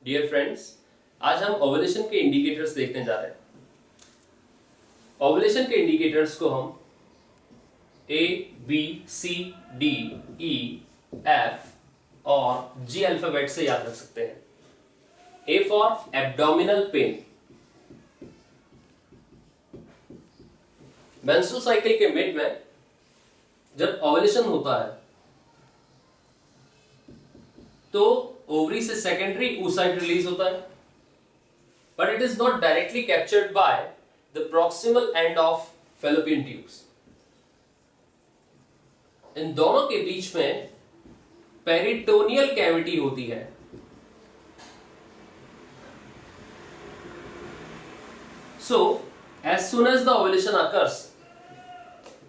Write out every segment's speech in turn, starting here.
Dear friends, आज हम ovulation के इंडिकेटर्स देखने जा रहे हैं। ओवुलेशन के इंडिकेटर्स को हम A, B, C, D, E, F और G अल्फाबेट से याद रख सकते हैं। A for abdominal pain. Menstrual cycle के मिड में जब ओवुलेशन होता है तो ओवरी से सेकेंडरी oocyte रिलीज होता है, but it is not directly captured by the proximal end of fallopian tubes. इन दोनों के बीच में पेरिटोनियल कैविटी होती है। So, as soon as the ovulation occurs,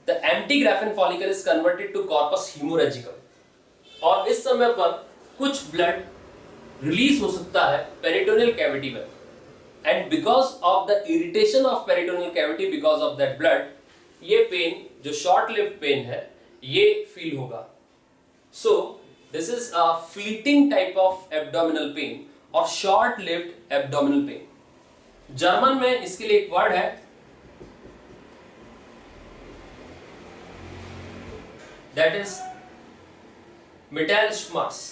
the empty Graafian follicle is converted to corpus hemorrhagicum. और इस समय पर कुछ ब्लड रिलीज हो सकता है पेरिटोनियल कैविटी में, and because of the irritation of peritoneal cavity, because of that blood, ये पेन जो शॉर्ट लिव्ड पेन है ये फील होगा। So this is a fleeting type of abdominal pain और short lived abdominal pain. German में इसके लिए एक वर्ड है, दैट इज मिटेलश्मर्स।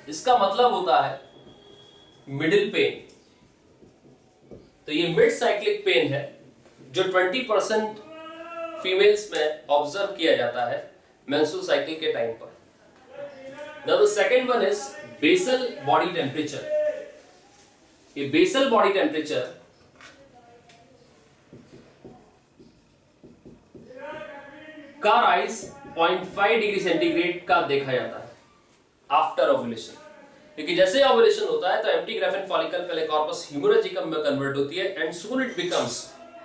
इसका मतलब होता है मिडिल पेन। तो ये मिड साइक्लिक पेन है जो 20% फीमेल्स में ऑब्जर्व किया जाता है मेंस्ट्रुअल साइकिल के टाइम पर। Now the second one is basal body temperature. ये बेसल बॉडी टेम्परेचर का राइज 0.5 डिग्री सेंटीग्रेड का देखा जाता है आफ्टर ओवुलेशन। क्योंकि जैसे ओवुलेशन होता है तो एम्प्टी ग्राफिन फॉलिकल पहले कॉर्पस ह्यूमोरेजिकम में कन्वर्ट होती है and soon it becomes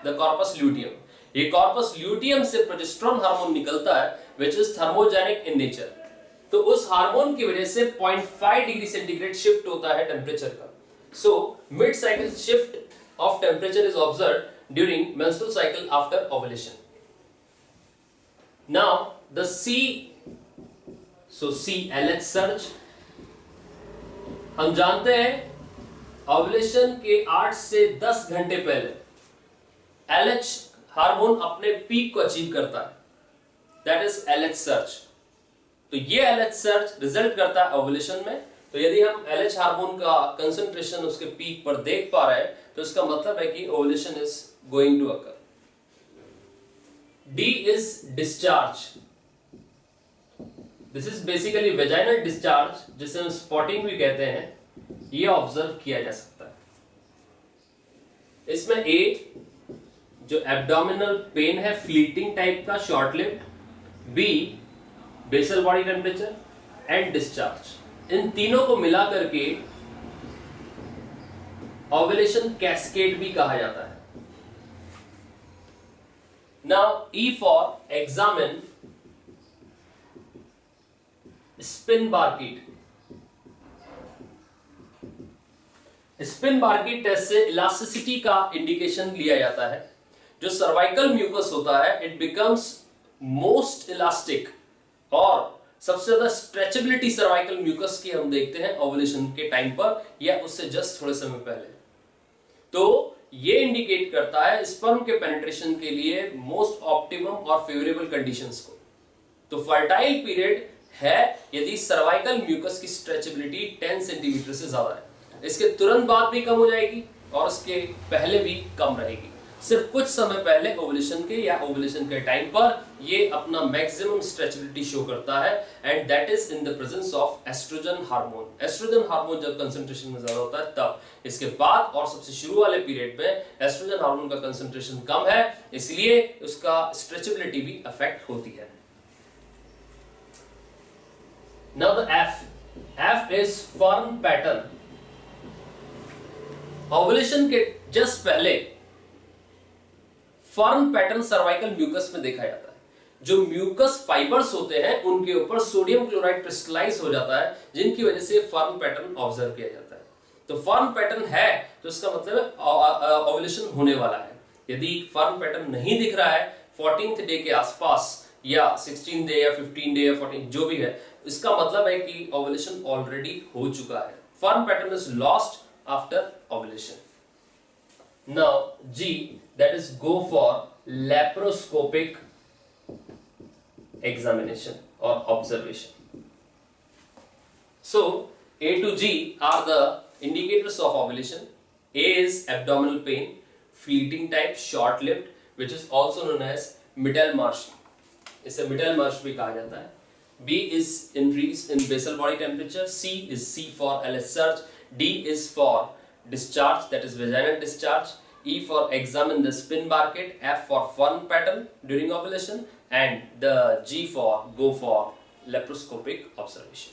the corpus luteum. ये कॉर्पस ल्यूटियम से प्रोजेस्टेरोन हार्मोन निकलता है which is thermogenic in nature. तो उस हार्मोन की वजह से 0.5 डिग्री सेंटीग्रेड शिफ्ट होता है टेम्परेचर का। So mid cycle shift of temperature is observed during menstrual cycle after ovulation. Now the C LH surge. हम जानते हैं ओवुलेशन के 8 से 10 घंटे पहले LH हार्मोन अपने पीक को अचीव करता है, दैट इज LH सर्ज। तो ये LH सर्ज रिजल्ट करता है ओवुलेशन में। तो यदि हम LH हार्मोन का कंसंट्रेशन उसके पीक पर देख पा रहे हैं तो इसका मतलब है कि ovulation is going to occur. D is discharge. This is basically vaginal discharge, जिसे हम स्पॉटिंग भी कहते हैं। ये ऑब्जर्व किया जा सकता है। इसमें A जो एब्डोमिनल पेन है फ्लीटिंग टाइप का, short lived, B basal body temperature and discharge. इन तीनों को मिला करके ओवुलेशन कैस्केड भी कहा जाता है। Now E for examine spinnbarkeit. Spinnbarkeit test से इलास्टिसिटी का इंडिकेशन लिया जाता है। जो सर्वाइकल म्यूकस होता है इट बिकम्स मोस्ट इलास्टिक, और सबसे ज्यादा स्ट्रेचेबिलिटी सर्वाइकल म्यूकस की हम देखते हैं ओवुलेशन के टाइम पर या उससे जस्ट थोड़े समय पहले। तो ये इंडिकेट करता है स्पर्म के पेनिट्रेशन के लिए मोस्ट ऑप्टिमम और फेवरेबल कंडीशंस को। तो फर्टाइल पीरियड है यदि सर्वाइकल म्यूकस की स्ट्रेचेबिलिटी 10 सेंटीमीटर से ज्यादा है। इसके तुरंत बाद भी कम हो जाएगी और इसके पहले भी कम रहेगी। सिर्फ कुछ समय पहले ओवुलेशन के या ओवुलेशन के टाइम पर ये अपना मैक्सिमम स्ट्रेचेबिलिटी शो करता है, and that is in the presence of estrogen hormone. Estrogen hormone जब कंसंट्रेशन में ज्यादा होता है तब। इसके बाद और सबसे शुरू वाले पीरियड में एस्ट्रोजन हार्मोन का कंसंट्रेशन कम है, इसलिए उसका स्ट्रेचेबिलिटी भी अफेक्ट होती है। Now the F is firm pattern. Ovulation के जस्ट पहले फर्म पैटर्न सर्वाइकल म्यूकस में देखा जाता है। जो म्यूकस फाइबर्स होते हैं उनके ऊपर सोडियम क्लोराइड क्रिस्टलाइज हो जाता है, जिनकी वजह से फर्म पैटर्न ऑब्जर्व किया जाता है। तो फर्म पैटर्न है तो इसका मतलब ओवुलेशन होने वाला है। यदि फर्म पैटर्न नहीं दिख रहा है 14th डे के आसपास या 16 डे या 15 डे या 14 जो भी है, इसका मतलब है कि ओवुलेशन ऑलरेडी हो चुका है। Fun pattern is lost after ovulation. Now G, that is go for laparoscopic examination or observation. So A to G are the indicators of ovulation. A is abdominal pain, fleeting type, short lived, which is also known as Middlemarch. इसे Middlemarch भी कहा जाता है. B is increase in basal body temperature. C is C for LS surge. D is for discharge, that is vaginal discharge. E for examine the spin barket. F for fun pattern during ovulation, and the G for go for laparoscopic observation.